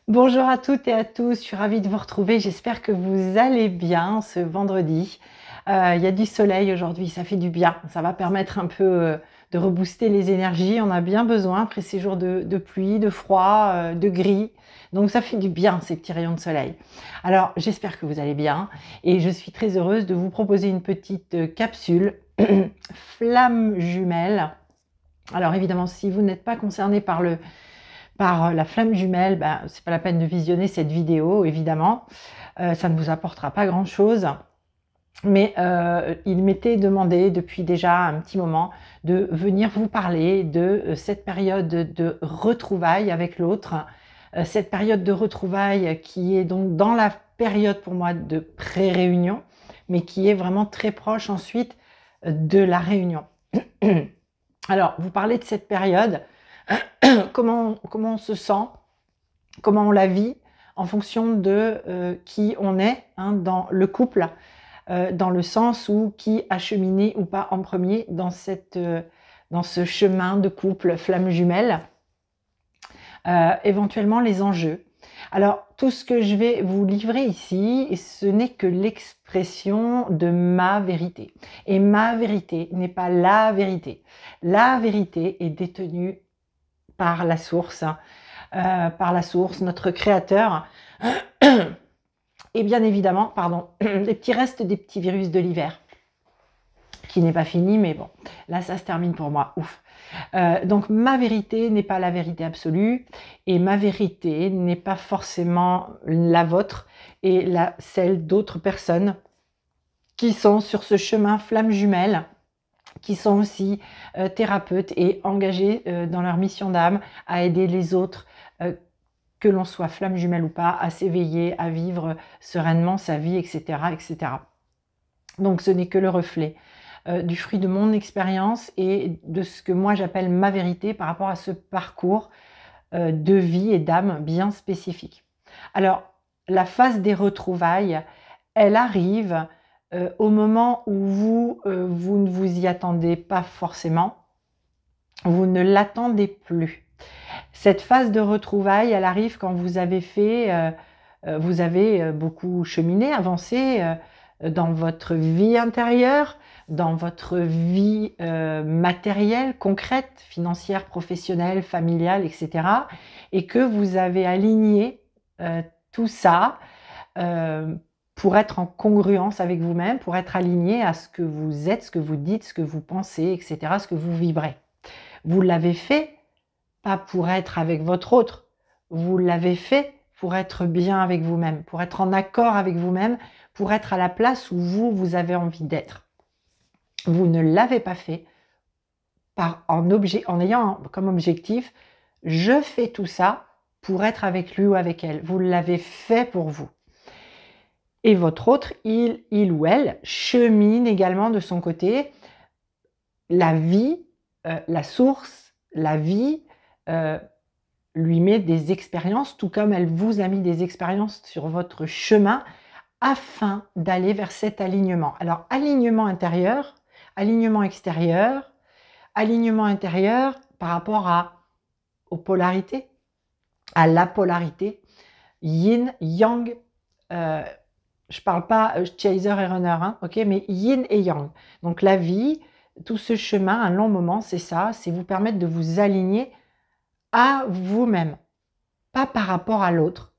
Bonjour à toutes et à tous, je suis ravie de vous retrouver. J'espère que vous allez bien ce vendredi. Il y a du soleil aujourd'hui, ça fait du bien. Ça va permettre un peu de rebooster les énergies. On a bien besoin après ces jours de pluie, de froid, de gris. Donc ça fait du bien ces petits rayons de soleil. Alors j'espère que vous allez bien et je suis très heureuse de vous proposer une petite capsule flamme jumelle. Alors évidemment, si vous n'êtes pas concerné par la flamme jumelle, ben, c'est pas la peine de visionner cette vidéo, évidemment. Ça ne vous apportera pas grand-chose. Mais il m'était demandé depuis déjà un petit moment de venir vous parler de cette période de retrouvailles avec l'autre. Cette période de retrouvailles qui est donc dans la période pour moi de pré-réunion, mais qui est vraiment très proche ensuite de la réunion. Alors, vous parlez de cette période, comment on se sent, comment on la vit en fonction de qui on est dans le couple, dans le sens où qui a cheminé ou pas en premier dans ce chemin de couple flamme jumelle, éventuellement les enjeux. Alors, tout ce que je vais vous livrer ici, ce n'est que l'expression de ma vérité. Et ma vérité n'est pas la vérité. La vérité est détenue par la source, notre créateur. Et bien évidemment, pardon, les petits restes des petits virus de l'hiver, qui n'est pas fini, mais bon, là ça se termine pour moi, ouf. Donc ma vérité n'est pas la vérité absolue, et ma vérité n'est pas forcément la vôtre et celle d'autres personnes qui sont sur ce chemin flamme jumelle, qui sont aussi thérapeutes et engagés dans leur mission d'âme à aider les autres, que l'on soit flamme jumelle ou pas, à s'éveiller, à vivre sereinement sa vie, etc. etc. Donc ce n'est que le reflet du fruit de mon expérience et de ce que moi j'appelle ma vérité par rapport à ce parcours de vie et d'âme bien spécifique. Alors, la phase des retrouvailles, elle arrive au moment où vous ne vous y attendez pas forcément, vous ne l'attendez plus. Cette phase de retrouvailles, elle arrive quand vous avez beaucoup cheminé, avancé dans votre vie intérieure, dans votre vie matérielle, concrète, financière, professionnelle, familiale, etc. Et que vous avez aligné tout ça pour être en congruence avec vous-même, pour être aligné à ce que vous êtes, ce que vous dites, ce que vous pensez, etc., ce que vous vibrez. Vous l'avez fait pas pour être avec votre autre, vous l'avez fait pour être bien avec vous-même, pour être en accord avec vous-même, pour être à la place où vous avez envie d'être. Vous ne l'avez pas fait en ayant comme objectif, je fais tout ça pour être avec lui ou avec elle. Vous l'avez fait pour vous. Et votre autre, il ou elle, chemine également de son côté la vie, la source, la vie, lui met des expériences, tout comme elle vous a mis des expériences sur votre chemin afin d'aller vers cet alignement. Alors, alignement intérieur, alignement extérieur, alignement intérieur par rapport aux polarités, à la polarité, yin, yang, je parle pas chaser et runner, ok, mais yin et yang. Donc la vie, tout ce chemin, un long moment, c'est ça, c'est vous permettre de vous aligner à vous-même, pas par rapport à l'autre,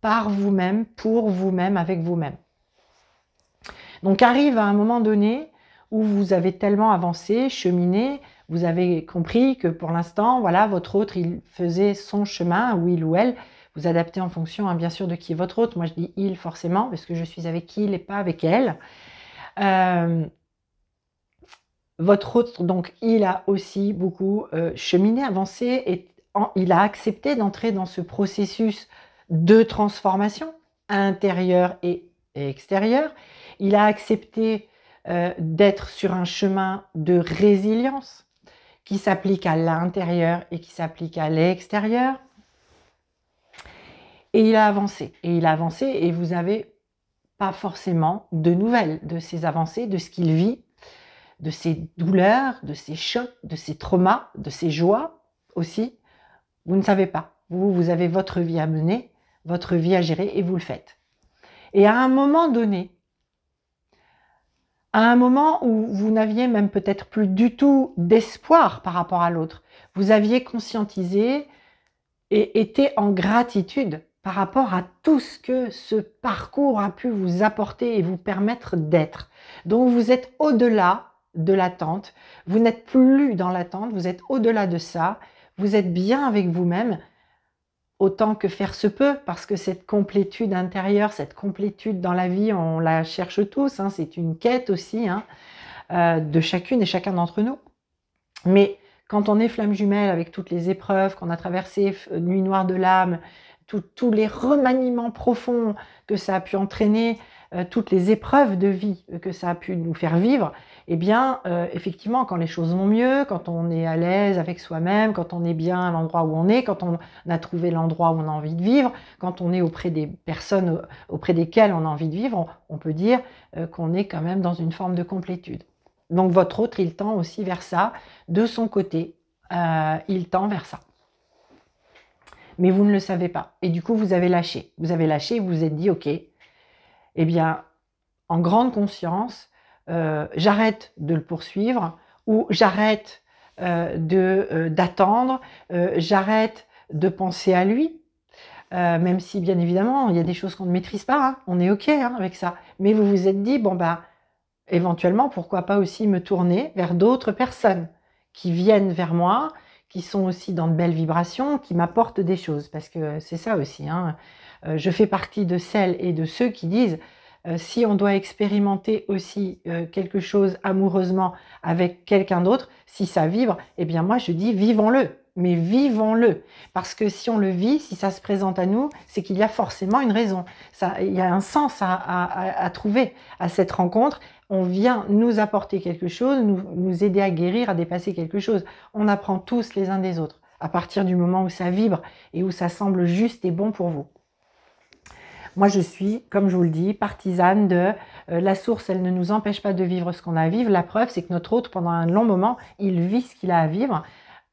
par vous-même, pour vous-même, avec vous-même. Donc arrive à un moment donné où vous avez tellement avancé, cheminé, vous avez compris que pour l'instant, voilà, votre autre, il faisait son chemin, ou il ou elle, vous adaptez en fonction, bien sûr, de qui est votre autre. Moi, je dis il forcément, parce que je suis avec il et pas avec elle. Votre autre, donc, il a aussi beaucoup cheminé, avancé, et il a accepté d'entrer dans ce processus de transformation intérieure et extérieure. Il a accepté d'être sur un chemin de résilience qui s'applique à l'intérieur et qui s'applique à l'extérieur. Et il a avancé. Et vous n'avez pas forcément de nouvelles de ces avancées, de ce qu'il vit, de ses douleurs, de ses chocs, de ses traumas, de ses joies aussi. Vous ne savez pas. Vous avez votre vie à mener, votre vie à gérer et vous le faites. Et à un moment donné, à un moment où vous n'aviez même peut-être plus du tout d'espoir par rapport à l'autre, vous aviez conscientisé et été en gratitude par rapport à tout ce que ce parcours a pu vous apporter et vous permettre d'être. Donc vous êtes au-delà de l'attente, vous n'êtes plus dans l'attente, vous êtes au-delà de ça, vous êtes bien avec vous-même, autant que faire se peut, parce que cette complétude intérieure, cette complétude dans la vie, on la cherche tous, hein, c'est une quête aussi de chacune et chacun d'entre nous. Mais quand on est flamme jumelle avec toutes les épreuves qu'on a traversées, nuit noire de l'âme, tous les remaniements profonds que ça a pu entraîner, toutes les épreuves de vie que ça a pu nous faire vivre, eh bien, effectivement, quand les choses vont mieux, quand on est à l'aise avec soi-même, quand on est bien à l'endroit où on est, quand on a trouvé l'endroit où on a envie de vivre, quand on est auprès des personnes auprès desquelles on a envie de vivre, on peut dire qu'on est quand même dans une forme de complétude. Donc votre autre, il tend aussi vers ça, de son côté, il tend vers ça. Mais vous ne le savez pas. Et du coup, vous avez lâché. Vous avez lâché et vous vous êtes dit, ok, eh bien, en grande conscience, j'arrête de le poursuivre ou j'arrête d'attendre, j'arrête de penser à lui, même si, bien évidemment, il y a des choses qu'on ne maîtrise pas, hein, on est ok avec ça. Mais vous vous êtes dit, bon, bah, éventuellement, pourquoi pas aussi me tourner vers d'autres personnes qui viennent vers moi, qui sont aussi dans de belles vibrations, qui m'apportent des choses. Parce que c'est ça aussi. Hein. Je fais partie de celles et de ceux qui disent, si on doit expérimenter aussi quelque chose amoureusement avec quelqu'un d'autre, si ça vibre, eh bien moi je dis vivons-le. Mais vivons-le. Parce que si on le vit, si ça se présente à nous, c'est qu'il y a forcément une raison. Il y a un sens à trouver à cette rencontre. On vient nous apporter quelque chose, nous aider à guérir, à dépasser quelque chose. On apprend tous les uns des autres, à partir du moment où ça vibre et où ça semble juste et bon pour vous. Moi, je suis, comme je vous le dis, partisane de la source, elle ne nous empêche pas de vivre ce qu'on a à vivre. La preuve, c'est que notre hôte, pendant un long moment, il vit ce qu'il a à vivre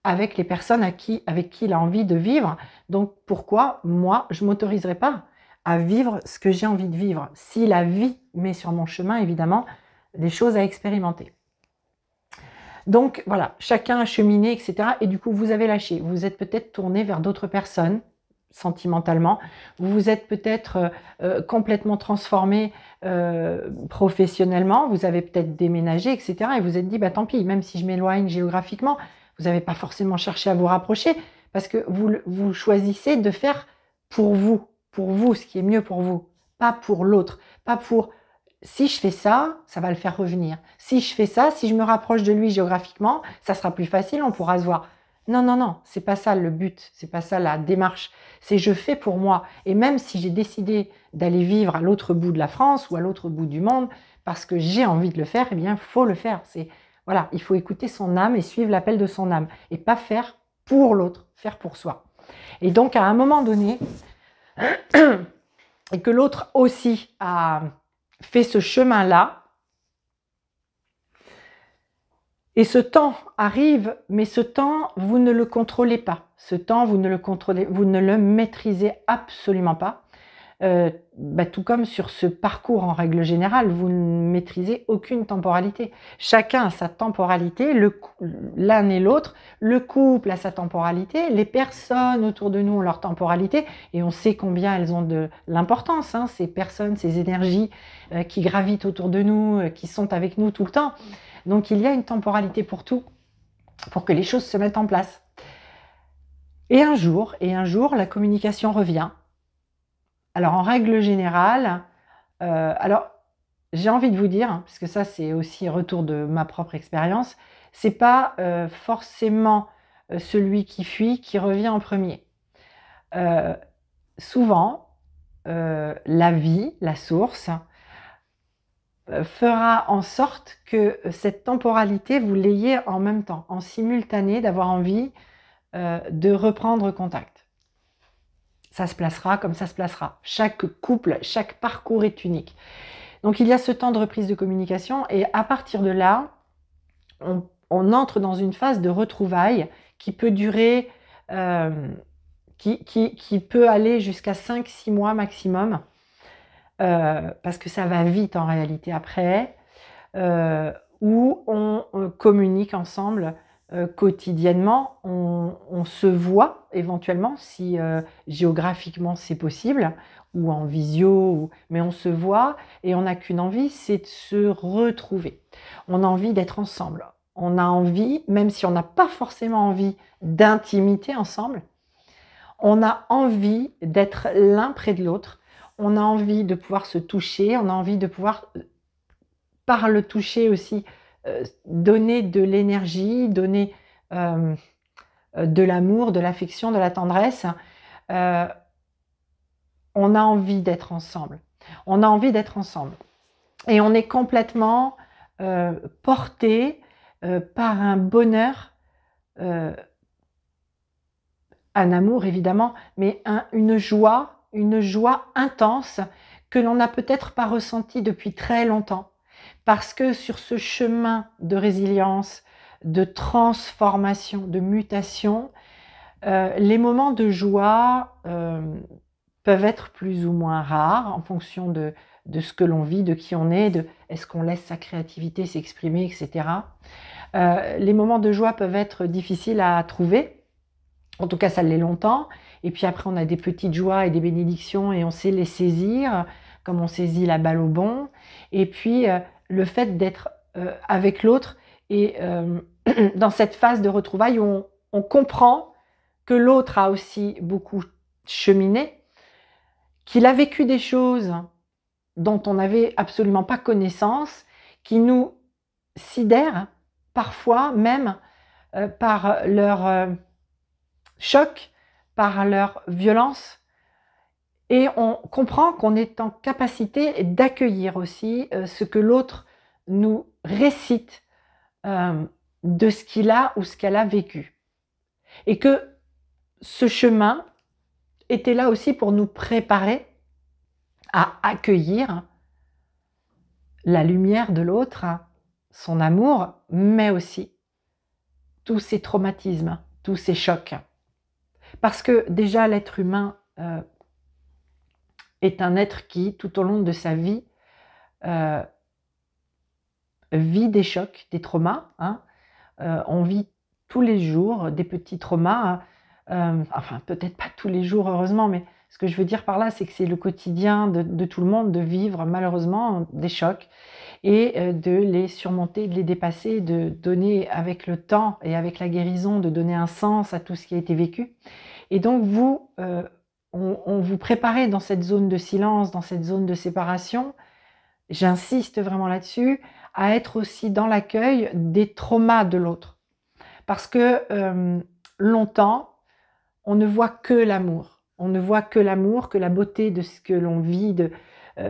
avec les personnes avec qui il a envie de vivre. Donc, pourquoi, moi, je ne m'autoriserai pas à vivre ce que j'ai envie de vivre? Si la vie met sur mon chemin, évidemment, des choses à expérimenter. Donc, voilà, chacun a cheminé, etc. Et du coup, vous avez lâché. Vous vous êtes peut-être tourné vers d'autres personnes, sentimentalement. Vous vous êtes peut-être complètement transformé professionnellement. Vous avez peut-être déménagé, etc. Et vous vous êtes dit, bah tant pis, même si je m'éloigne géographiquement, vous n'avez pas forcément cherché à vous rapprocher parce que vous choisissez de faire pour vous ce qui est mieux pour vous, pas pour l'autre, pas pour si je fais ça, ça va le faire revenir. Si je fais ça, si je me rapproche de lui géographiquement, ça sera plus facile, on pourra se voir. Non, non, non, c'est pas ça le but, c'est pas ça la démarche. C'est je fais pour moi. Et même si j'ai décidé d'aller vivre à l'autre bout de la France ou à l'autre bout du monde, parce que j'ai envie de le faire, eh bien, il faut le faire. Voilà, il faut écouter son âme et suivre l'appel de son âme. Et pas faire pour l'autre, faire pour soi. Et donc, à un moment donné, et que l'autre aussi a fait ce chemin-là, et ce temps arrive, mais ce temps, vous ne le contrôlez pas. Ce temps, vous ne le maîtrisez absolument pas. Tout comme sur ce parcours en règle générale, vous ne maîtrisez aucune temporalité. Chacun a sa temporalité, l'un et l'autre, le couple a sa temporalité, les personnes autour de nous ont leur temporalité, et on sait combien elles ont de l'importance, hein, ces personnes, ces énergies qui gravitent autour de nous, qui sont avec nous tout le temps. Donc il y a une temporalité pour tout, pour que les choses se mettent en place. Et un jour, la communication revient. Alors en règle générale, j'ai envie de vous dire, hein, parce que ça c'est aussi retour de ma propre expérience, c'est pas forcément celui qui fuit qui revient en premier. Souvent, la vie, la source, fera en sorte que cette temporalité, vous l'ayez en même temps, en simultané, d'avoir envie de reprendre contact. Ça se placera comme ça se placera. Chaque couple, chaque parcours est unique. Donc il y a ce temps de reprise de communication et à partir de là, on entre dans une phase de retrouvailles qui peut durer qui peut aller jusqu'à 5-6 mois maximum, parce que ça va vite en réalité après, où on communique ensemble quotidiennement, on se voit éventuellement si géographiquement c'est possible, ou en visio, mais on se voit et on n'a qu'une envie, c'est de se retrouver. On a envie d'être ensemble. On a envie, même si on n'a pas forcément envie d'intimité ensemble, on a envie d'être l'un près de l'autre, on a envie de pouvoir se toucher, on a envie de pouvoir, par le toucher aussi, donner de l'énergie, donner de l'amour, de l'affection, de la tendresse. Euh, on a envie d'être ensemble. On a envie d'être ensemble. Et on est complètement porté par un bonheur, un amour évidemment, mais une joie intense que l'on n'a peut-être pas ressentie depuis très longtemps. Parce que sur ce chemin de résilience, de transformation, de mutation, les moments de joie peuvent être plus ou moins rares en fonction de ce que l'on vit, de qui on est, de est-ce qu'on laisse sa créativité s'exprimer, etc. Les moments de joie peuvent être difficiles à trouver, en tout cas ça l'est longtemps, et puis après on a des petites joies et des bénédictions et on sait les saisir, comme on saisit la balle au bond, et puis le fait d'être avec l'autre et dans cette phase de retrouvailles où on comprend que l'autre a aussi beaucoup cheminé, qu'il a vécu des choses dont on n'avait absolument pas connaissance, qui nous sidèrent parfois même par leur choc, par leur violence, et on comprend qu'on est en capacité d'accueillir aussi ce que l'autre nous récite de ce qu'il a ou ce qu'elle a vécu. Et que ce chemin était là aussi pour nous préparer à accueillir la lumière de l'autre, son amour, mais aussi tous ces traumatismes, tous ces chocs. Parce que déjà l'être humain est un être qui, tout au long de sa vie, vit des chocs, des traumas. On vit tous les jours des petits traumas, enfin peut-être pas tous les jours heureusement, mais ce que je veux dire par là, c'est que c'est le quotidien de tout le monde de vivre malheureusement des chocs et de les surmonter, de les dépasser, de donner avec le temps et avec la guérison, de donner un sens à tout ce qui a été vécu. Et donc vous, on vous préparait dans cette zone de silence, dans cette zone de séparation, j'insiste vraiment là-dessus, à être aussi dans l'accueil des traumas de l'autre. Parce que longtemps, on ne voit que l'amour. On ne voit que l'amour, que la beauté de ce que l'on vit.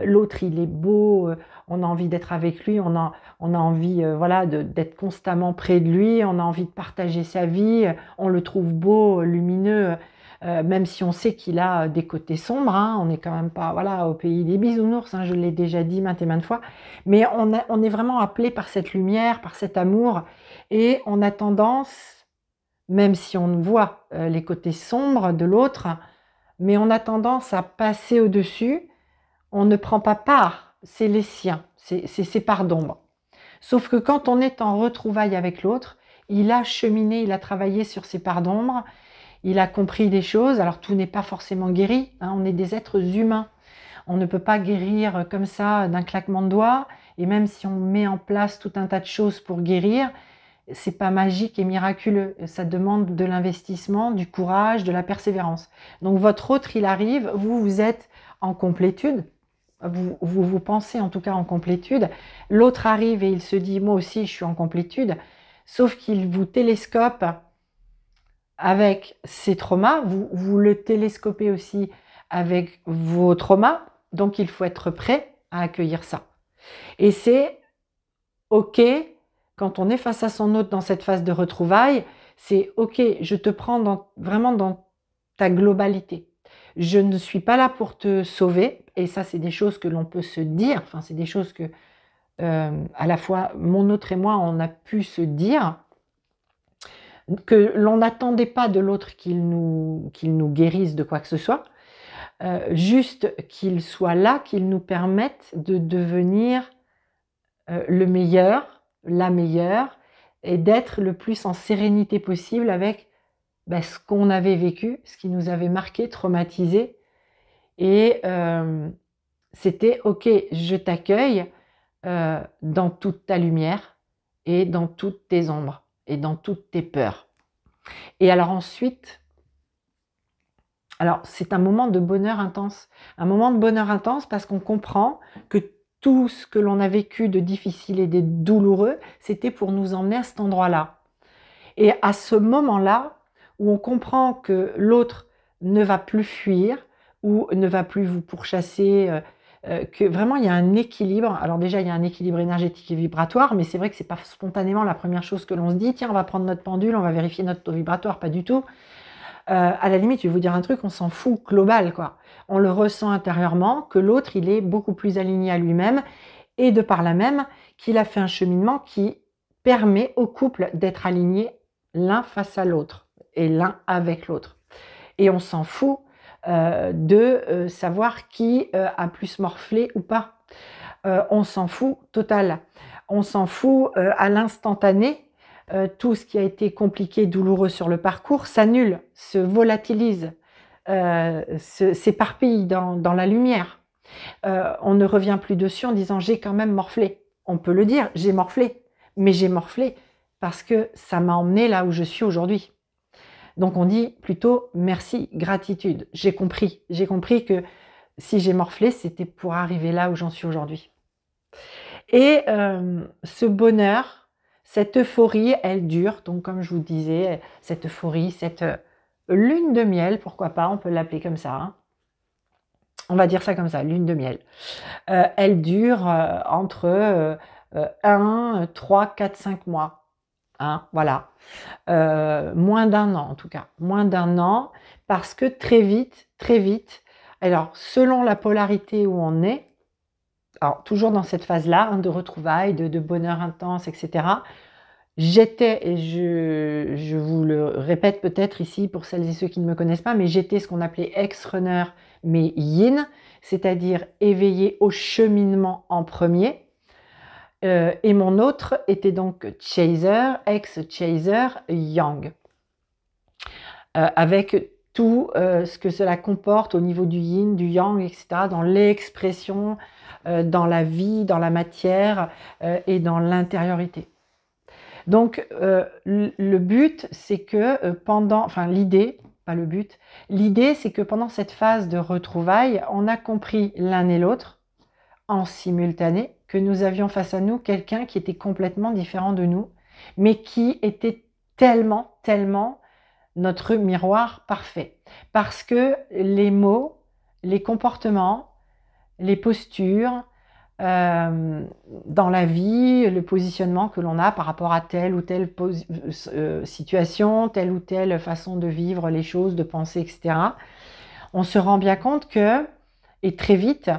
L'autre, il est beau, on a envie d'être avec lui, on a envie voilà, d'être constamment près de lui, on a envie de partager sa vie, on le trouve beau, lumineux, même si on sait qu'il a des côtés sombres, on n'est quand même pas voilà, au pays des bisounours, je l'ai déjà dit maintes et maintes fois, mais on est vraiment appelé par cette lumière, par cet amour, et on a tendance, même si on voit les côtés sombres de l'autre, mais on a tendance à passer au-dessus, on ne prend pas part, c'est les siens, c'est ses parts d'ombre. Sauf que quand on est en retrouvailles avec l'autre, il a cheminé, il a travaillé sur ses parts d'ombre, il a compris des choses, alors tout n'est pas forcément guéri, on est des êtres humains. On ne peut pas guérir comme ça d'un claquement de doigts, et même si on met en place tout un tas de choses pour guérir, c'est pas magique et miraculeux. Ça demande de l'investissement, du courage, de la persévérance. Donc votre autre, il arrive, vous êtes en complétude, vous pensez en tout cas en complétude, l'autre arrive et il se dit moi aussi je suis en complétude, sauf qu'il vous télescope avec ses traumas, vous le télescopez aussi avec vos traumas, donc il faut être prêt à accueillir ça. Et c'est ok, quand on est face à son autre dans cette phase de retrouvailles, c'est ok, je te prends vraiment dans ta globalité. Je ne suis pas là pour te sauver, et ça c'est des choses que l'on peut se dire, enfin c'est des choses que à la fois mon autre et moi on a pu se dire, que l'on n'attendait pas de l'autre qu'il nous guérisse de quoi que ce soit, juste qu'il soit là, qu'il nous permette de devenir le meilleur, la meilleure, et d'être le plus en sérénité possible avec ce qu'on avait vécu, ce qui nous avait marqué, traumatisé. Et c'était « Ok, je t'accueille dans toute ta lumière et dans toutes tes ombres et dans toutes tes peurs. » Et alors ensuite, alors c'est un moment de bonheur intense. Un moment de bonheur intense parce qu'on comprend que tout ce que l'on a vécu de difficile et de douloureux, c'était pour nous emmener à cet endroit-là. Et à ce moment-là, où on comprend que l'autre ne va plus fuir ou ne va plus vous pourchasser, que vraiment il y a un équilibre. Alors déjà, il y a un équilibre énergétique et vibratoire, mais c'est vrai que c'est pas spontanément la première chose que l'on se dit. Tiens, on va prendre notre pendule, on va vérifier notre taux vibratoire, pas du tout. À la limite, je vais vous dire un truc, on s'en fout global, quoi. On le ressent intérieurement, que l'autre, il est beaucoup plus aligné à lui-même, et de par là même, qu'il a fait un cheminement qui permet au couple d'être alignés l'un face à l'autre, et l'un avec l'autre. Et on s'en fout de savoir qui a plus morflé ou pas. On s'en fout total. On s'en fout à l'instantané. Tout ce qui a été compliqué, douloureux sur le parcours s'annule, se volatilise, s'éparpille dans la lumière. On ne revient plus dessus en disant « j'ai quand même morflé ». On peut le dire, j'ai morflé, mais j'ai morflé parce que ça m'a emmené là où je suis aujourd'hui. Donc on dit plutôt « merci, gratitude ». J'ai compris que si j'ai morflé, c'était pour arriver là où j'en suis aujourd'hui. Et ce bonheur, cette euphorie, elle dure. Donc, comme je vous disais, cette euphorie, cette lune de miel, pourquoi pas, on peut l'appeler comme ça. Hein. On va dire ça comme ça, lune de miel. Elle dure entre 1, 3, 4, 5 mois. Hein, voilà. Moins d'un an, en tout cas. Moins d'un an, parce que très vite, alors, selon la polarité où on est, alors, toujours dans cette phase-là, hein, de retrouvailles, de bonheur intense, etc. J'étais, et je vous le répète peut-être ici pour celles et ceux qui ne me connaissent pas, mais j'étais ce qu'on appelait ex-runner, mais yin, c'est-à-dire éveillé au cheminement en premier. Et mon autre était donc chaser, ex-chaser, yang. Avec tout ce que cela comporte au niveau du yin, du yang, etc., dans l'expression, dans la vie, dans la matière et dans l'intériorité. Donc, le but, c'est que pendant, enfin l'idée, pas le but, l'idée, c'est que pendant cette phase de retrouvailles, on a compris l'un et l'autre, en simultané, que nous avions face à nous quelqu'un qui était complètement différent de nous, mais qui était tellement notre miroir parfait. Parce que les mots, les comportements, les postures, dans la vie, le positionnement que l'on a par rapport à telle ou telle situation, telle ou telle façon de vivre les choses, de penser, etc. On se rend bien compte que, et très vite,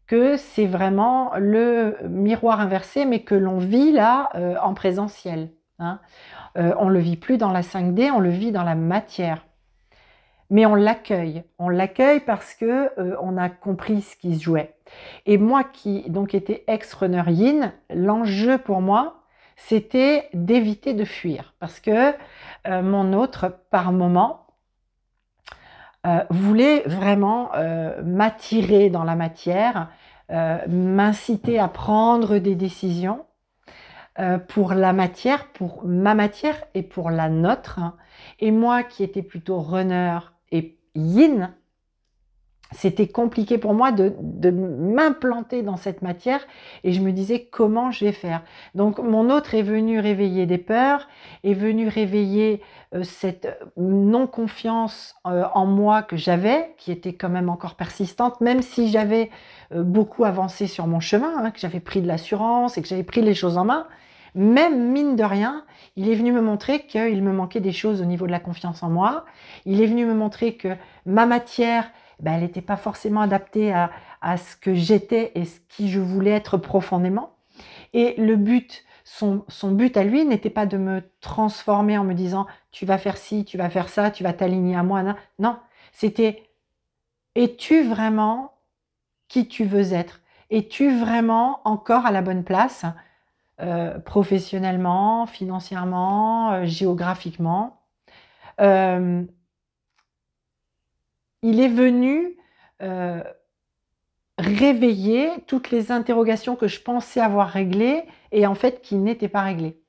que c'est vraiment le miroir inversé, mais que l'on vit là en présentiel. Hein. On ne le vit plus dans la 5D, on le vit dans la matière. Mais on l'accueille parce que on a compris ce qui se jouait. Et moi qui donc étais ex-runner yin, l'enjeu pour moi, c'était d'éviter de fuir. Parce que mon autre, par moment, voulait vraiment m'attirer dans la matière, m'inciter à prendre des décisions pour la matière, pour ma matière et pour la nôtre. Et moi qui étais plutôt runner et yin, c'était compliqué pour moi de m'implanter dans cette matière et je me disais comment je vais faire. Donc mon autre est venu réveiller des peurs, est venu réveiller cette non-confiance en moi que j'avais, qui était quand même encore persistante, même si j'avais beaucoup avancé sur mon chemin, hein, que j'avais pris de l'assurance et que j'avais pris les choses en main. Même mine de rien, il est venu me montrer qu'il me manquait des choses au niveau de la confiance en moi. Il est venu me montrer que ma matière, elle n'était pas forcément adaptée à ce que j'étais et ce qui je voulais être profondément. Et le but, Son but à lui n'était pas de me transformer en me disant tu vas faire ci, tu vas faire ça, tu vas t'aligner à moi. Non, non. C'était es-tu vraiment qui tu veux être? Es-tu vraiment encore à la bonne place, professionnellement, financièrement, géographiquement? Euh, il est venu réveiller toutes les interrogations que je pensais avoir réglées et en fait qui n'étaient pas réglées.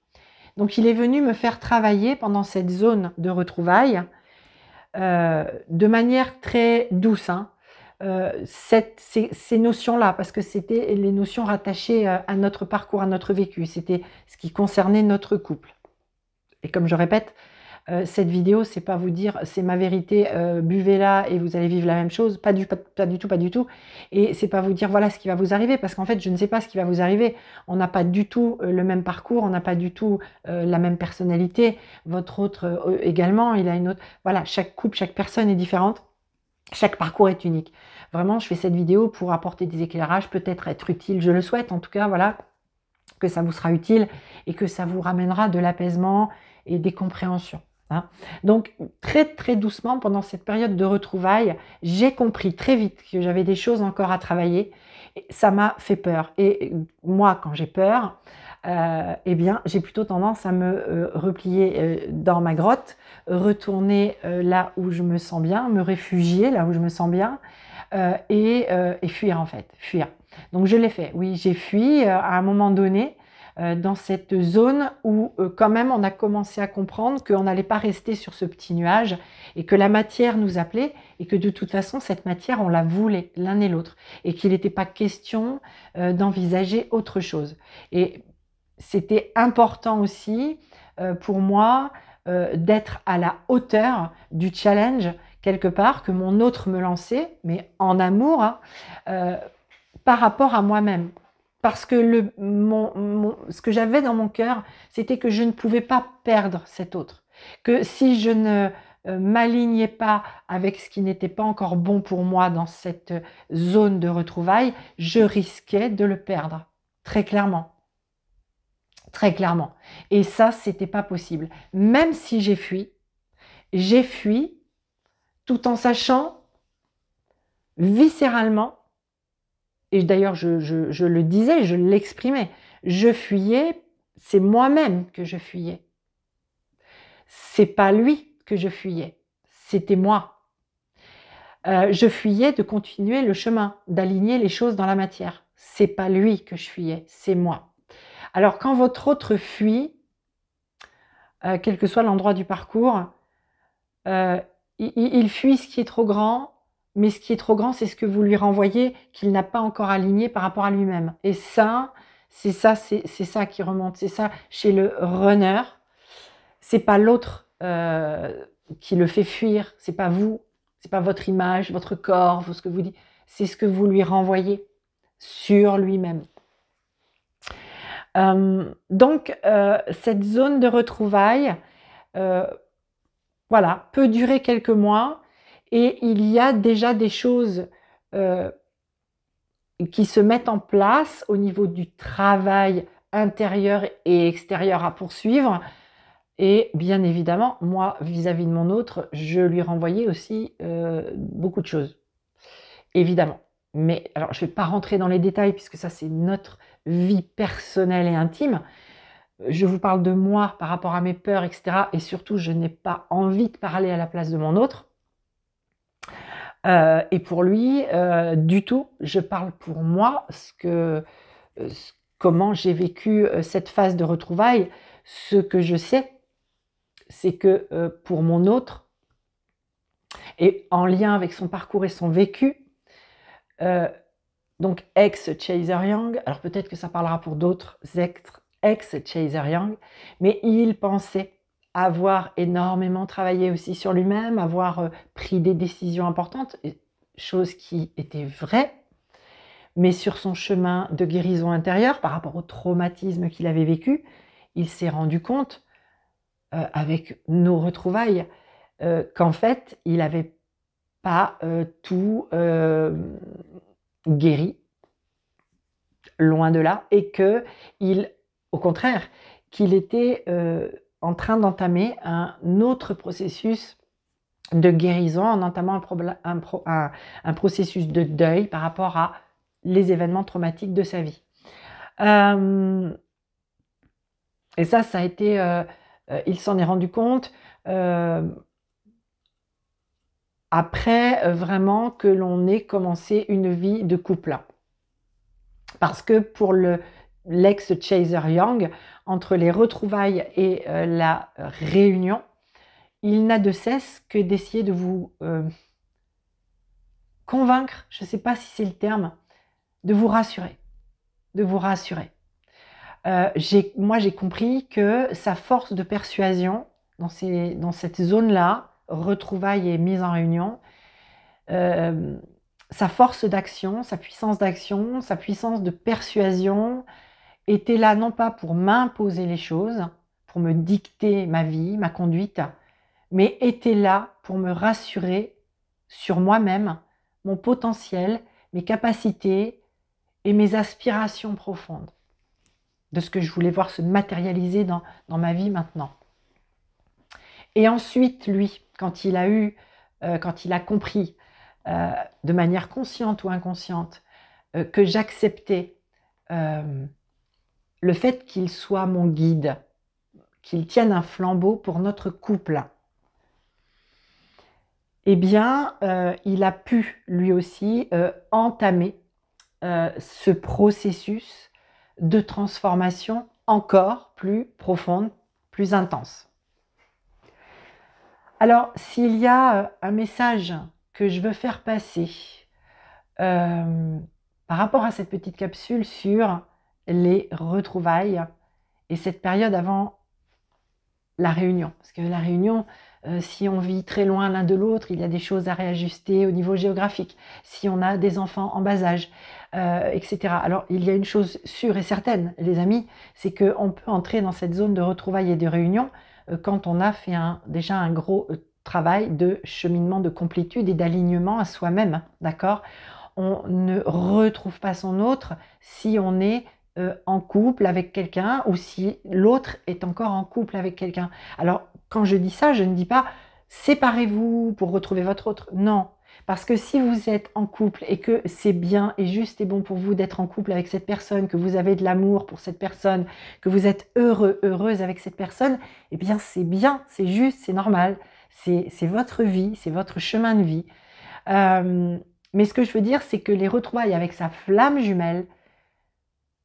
Donc il est venu me faire travailler pendant cette zone de retrouvailles de manière très douce, hein, ces notions-là, parce que c'était les notions rattachées à notre parcours, à notre vécu, c'était ce qui concernait notre couple. Et comme je répète, cette vidéo, c'est pas vous dire c'est ma vérité, buvez-la et vous allez vivre la même chose, pas du tout, pas du tout. Et c'est pas vous dire voilà ce qui va vous arriver, parce qu'en fait, je ne sais pas ce qui va vous arriver. On n'a pas du tout le même parcours, on n'a pas du tout la même personnalité. Votre autre également, il a une autre. Voilà, chaque couple, chaque personne est différente. Chaque parcours est unique. Vraiment, je fais cette vidéo pour apporter des éclairages, peut-être être utile, je le souhaite en tout cas, voilà, que ça vous sera utile et que ça vous ramènera de l'apaisement et des compréhensions. Hein. Donc, très très doucement, pendant cette période de retrouvailles, j'ai compris très vite que j'avais des choses encore à travailler. Et ça m'a fait peur. Et moi, quand j'ai peur, eh bien, j'ai plutôt tendance à me replier dans ma grotte, retourner là où je me sens bien, me réfugier là où je me sens bien et fuir en fait, fuir. Donc je l'ai fait, oui, j'ai fui à un moment donné dans cette zone où quand même on a commencé à comprendre qu'on n'allait pas rester sur ce petit nuage et que la matière nous appelait et que de toute façon cette matière on la voulait l'un et l'autre et qu'il n'était pas question d'envisager autre chose. Et c'était important aussi pour moi d'être à la hauteur du challenge quelque part que mon autre me lançait, mais en amour, hein, par rapport à moi-même. Parce que ce que j'avais dans mon cœur, c'était que je ne pouvais pas perdre cet autre. Que si je ne m'alignais pas avec ce qui n'était pas encore bon pour moi dans cette zone de retrouvailles, je risquais de le perdre, très clairement. Très clairement. Et ça, c'était pas possible. Même si j'ai fui tout en sachant viscéralement, et d'ailleurs je le disais, je l'exprimais, je fuyais, c'est moi-même que je fuyais. C'est pas lui que je fuyais, c'était moi. Je fuyais de continuer le chemin, d'aligner les choses dans la matière. C'est pas lui que je fuyais, c'est moi. Alors quand votre autre fuit, quel que soit l'endroit du parcours, il fuit ce qui est trop grand, mais ce qui est trop grand, c'est ce que vous lui renvoyez qu'il n'a pas encore aligné par rapport à lui-même. Et ça, c'est ça qui remonte. C'est ça chez le runner. C'est pas l'autre qui le fait fuir. C'est pas vous. C'est pas votre image, votre corps, ce que vous dites. C'est ce que vous lui renvoyez sur lui-même. Donc, cette zone de retrouvailles, voilà, peut durer quelques mois et il y a déjà des choses qui se mettent en place au niveau du travail intérieur et extérieur à poursuivre. Et bien évidemment, moi, vis-à-vis de mon autre, je lui renvoyais aussi beaucoup de choses, évidemment. Mais alors, je ne vais pas rentrer dans les détails puisque ça, c'est notre vie personnelle et intime. Je vous parle de moi par rapport à mes peurs, etc. Et surtout, je n'ai pas envie de parler à la place de mon autre. Et pour lui, du tout. Je parle pour moi, comment j'ai vécu cette phase de retrouvailles. Ce que je sais, c'est que pour mon autre, et en lien avec son parcours et son vécu, donc ex-Chaser Young, alors peut-être que ça parlera pour d'autres ex-Chaser Young, mais il pensait avoir énormément travaillé aussi sur lui-même, avoir pris des décisions importantes, chose qui était vraie, mais sur son chemin de guérison intérieure, par rapport au traumatisme qu'il avait vécu, il s'est rendu compte, avec nos retrouvailles, qu'en fait, il n'avait pas tout guéri, loin de là, et qu'il au contraire, qu'il était en train d'entamer un autre processus de guérison, en entamant un processus de deuil par rapport à les événements traumatiques de sa vie. Et ça a été, il s'en est rendu compte après vraiment que l'on ait commencé une vie de couple. Parce que pour l'ex-Chaser Young, entre les retrouvailles et la réunion, il n'a de cesse que d'essayer de vous convaincre, je ne sais pas si c'est le terme, de vous rassurer. De vous rassurer. Moi, j'ai compris que sa force de persuasion dans cette zone-là, retrouvailles et mise en réunion, sa force d'action, sa puissance de persuasion était là non pas pour m'imposer les choses, pour me dicter ma vie, ma conduite, mais était là pour me rassurer sur moi-même, mon potentiel, mes capacités et mes aspirations profondes, de ce que je voulais voir se matérialiser dans ma vie maintenant. Et ensuite, lui, quand il a compris, de manière consciente ou inconsciente, que j'acceptais le fait qu'il soit mon guide, qu'il tienne un flambeau pour notre couple, eh bien, il a pu, lui aussi, entamer ce processus de transformation encore plus profonde, plus intense. Alors, s'il y a un message que je veux faire passer par rapport à cette petite capsule sur les retrouvailles et cette période avant la réunion, parce que la réunion, si on vit très loin l'un de l'autre, il y a des choses à réajuster au niveau géographique, si on a des enfants en bas âge, etc. Alors, il y a une chose sûre et certaine, les amis, c'est qu'on peut entrer dans cette zone de retrouvailles et de réunion quand on a fait déjà un gros travail de cheminement de complétude et d'alignement à soi-même, d'accord? On ne retrouve pas son autre si on est en couple avec quelqu'un ou si l'autre est encore en couple avec quelqu'un. Alors, quand je dis ça, je ne dis pas séparez-vous pour retrouver votre autre. Non, parce que si vous êtes en couple et que c'est bien et juste et bon pour vous d'être en couple avec cette personne, que vous avez de l'amour pour cette personne, que vous êtes heureux, heureuse avec cette personne, eh bien c'est bien, c'est juste, c'est normal. C'est votre vie, c'est votre chemin de vie. Mais ce que je veux dire, c'est que les retrouvailles avec sa flamme jumelle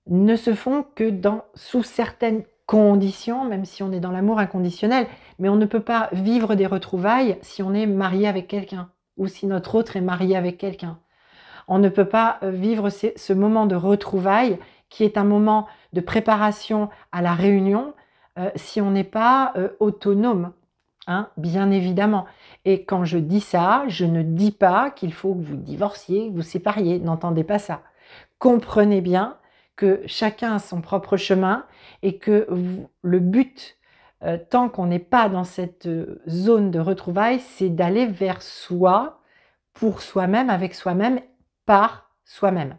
ne se font que sous certaines conditions, même si on est dans l'amour inconditionnel. Mais on ne peut pas vivre des retrouvailles si on est marié avec quelqu'un ou si notre autre est marié avec quelqu'un. On ne peut pas vivre ce moment de retrouvailles qui est un moment de préparation à la réunion si on n'est pas autonome, hein, bien évidemment. Et quand je dis ça, je ne dis pas qu'il faut que vous divorciez, que vous sépariez, n'entendez pas ça. Comprenez bien que chacun a son propre chemin et que le but, tant qu'on n'est pas dans cette zone de retrouvailles, c'est d'aller vers soi, pour soi-même, avec soi-même, par soi-même.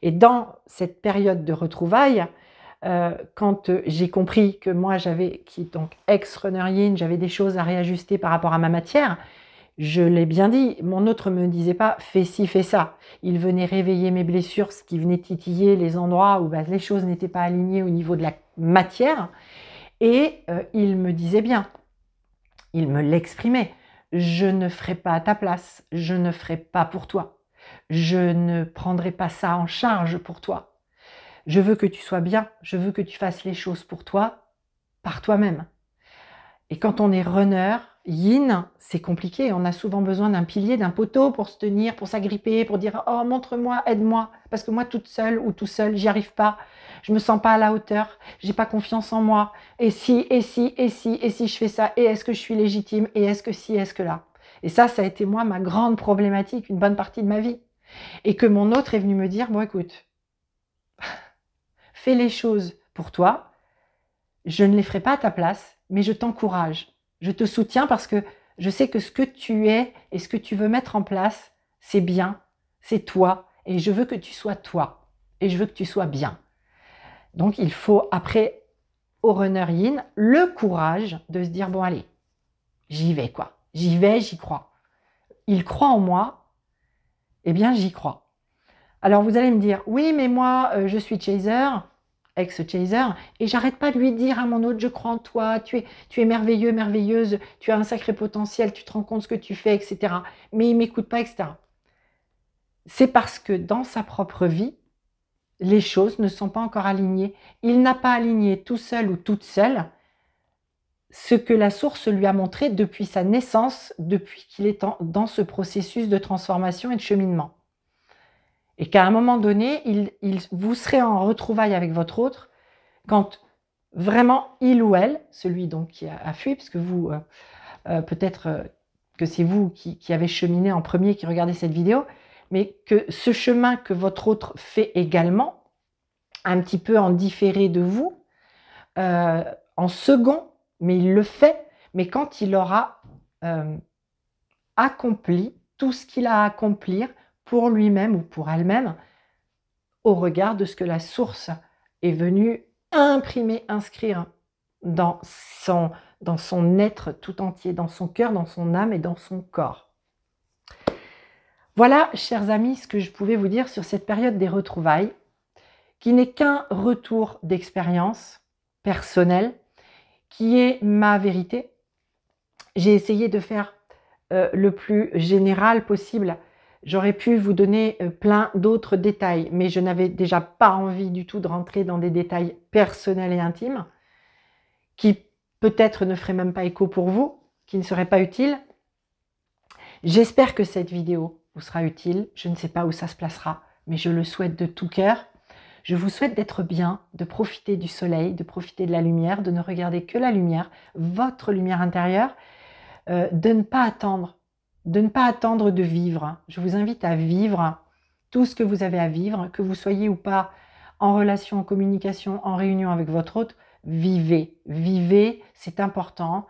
Et dans cette période de retrouvailles, quand j'ai compris que moi donc ex-runner yin, j'avais des choses à réajuster par rapport à ma matière, je l'ai bien dit, mon autre ne me disait pas « fais ci, fais ça ». Il venait réveiller mes blessures, ce qui venait titiller les endroits où les choses n'étaient pas alignées au niveau de la matière. Et il me disait bien, il me l'exprimait, je ne ferai pas à ta place, je ne ferai pas pour toi, je ne prendrai pas ça en charge pour toi. Je veux que tu sois bien, je veux que tu fasses les choses pour toi, par toi-même. Et quand on est runner, yin, c'est compliqué. On a souvent besoin d'un pilier, d'un poteau pour se tenir, pour s'agripper, pour dire « Oh, montre-moi, aide-moi ». Parce que moi, toute seule ou tout seul, j'y arrive pas. Je me sens pas à la hauteur. J'ai pas confiance en moi. Et si je fais ça, et est-ce que je suis légitime, et est-ce que si, est-ce que là. Et ça a été moi ma grande problématique, une bonne partie de ma vie. Et que mon autre est venu me dire « Bon, écoute, fais les choses pour toi. Je ne les ferai pas à ta place. Mais je t'encourage, je te soutiens parce que je sais que ce que tu es et ce que tu veux mettre en place, c'est bien, c'est toi, et je veux que tu sois toi, et je veux que tu sois bien. Donc il faut après au runner yin le courage de se dire, bon allez, j'y vais quoi. J'y vais, j'y crois. Il croit en moi, eh bien j'y crois. Alors vous allez me dire, oui mais moi je suis chaser, ex-chaser, et j'arrête pas de lui dire à mon autre, je crois en toi, tu es merveilleux, merveilleuse, tu as un sacré potentiel, tu te rends compte ce que tu fais, etc. Mais il ne m'écoute pas, etc. C'est parce que dans sa propre vie, les choses ne sont pas encore alignées. Il n'a pas aligné tout seul ou toute seule ce que la source lui a montré depuis sa naissance, depuis qu'il est dans ce processus de transformation et de cheminement. Et qu'à un moment donné, vous serez en retrouvailles avec votre autre quand vraiment il ou elle, celui donc qui a fui, parce que vous, peut-être que c'est vous qui avez cheminé en premier, qui regardez cette vidéo, mais que ce chemin que votre autre fait également, un petit peu en différé de vous, en second, mais il le fait, mais quand il aura accompli tout ce qu'il a à accomplir pour lui-même ou pour elle-même, au regard de ce que la source est venue imprimer, inscrire dans son être tout entier, dans son cœur, dans son âme et dans son corps. Voilà, chers amis, ce que je pouvais vous dire sur cette période des retrouvailles, qui n'est qu'un retour d'expérience personnelle, qui est ma vérité. J'ai essayé de faire le plus général possible. J'aurais pu vous donner plein d'autres détails, mais je n'avais déjà pas envie du tout de rentrer dans des détails personnels et intimes, qui peut-être ne feraient même pas écho pour vous, qui ne seraient pas utiles. J'espère que cette vidéo vous sera utile. Je ne sais pas où ça se placera, mais je le souhaite de tout cœur. Je vous souhaite d'être bien, de profiter du soleil, de profiter de la lumière, de ne regarder que la lumière, votre lumière intérieure, de ne pas attendre de vivre. Je vous invite à vivre tout ce que vous avez à vivre, que vous soyez ou pas en relation, en communication, en réunion avec votre hôte. Vivez, vivez, c'est important,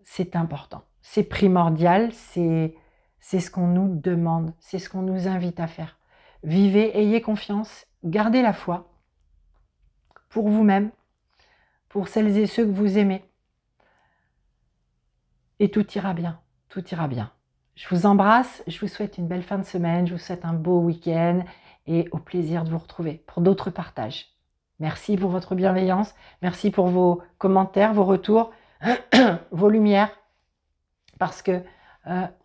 c'est primordial, c'est ce qu'on nous demande, c'est ce qu'on nous invite à faire. Vivez, ayez confiance, gardez la foi pour vous-même, pour celles et ceux que vous aimez. Et tout ira bien, tout ira bien. Je vous embrasse, je vous souhaite une belle fin de semaine, je vous souhaite un beau week-end et au plaisir de vous retrouver pour d'autres partages. Merci pour votre bienveillance, merci pour vos commentaires, vos retours, vos lumières, parce que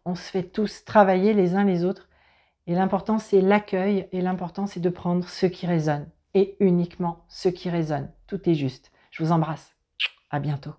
on se fait tous travailler les uns les autres. Et l'important, c'est l'accueil et l'important, c'est de prendre ce qui résonne et uniquement ce qui résonne. Tout est juste. Je vous embrasse. À bientôt.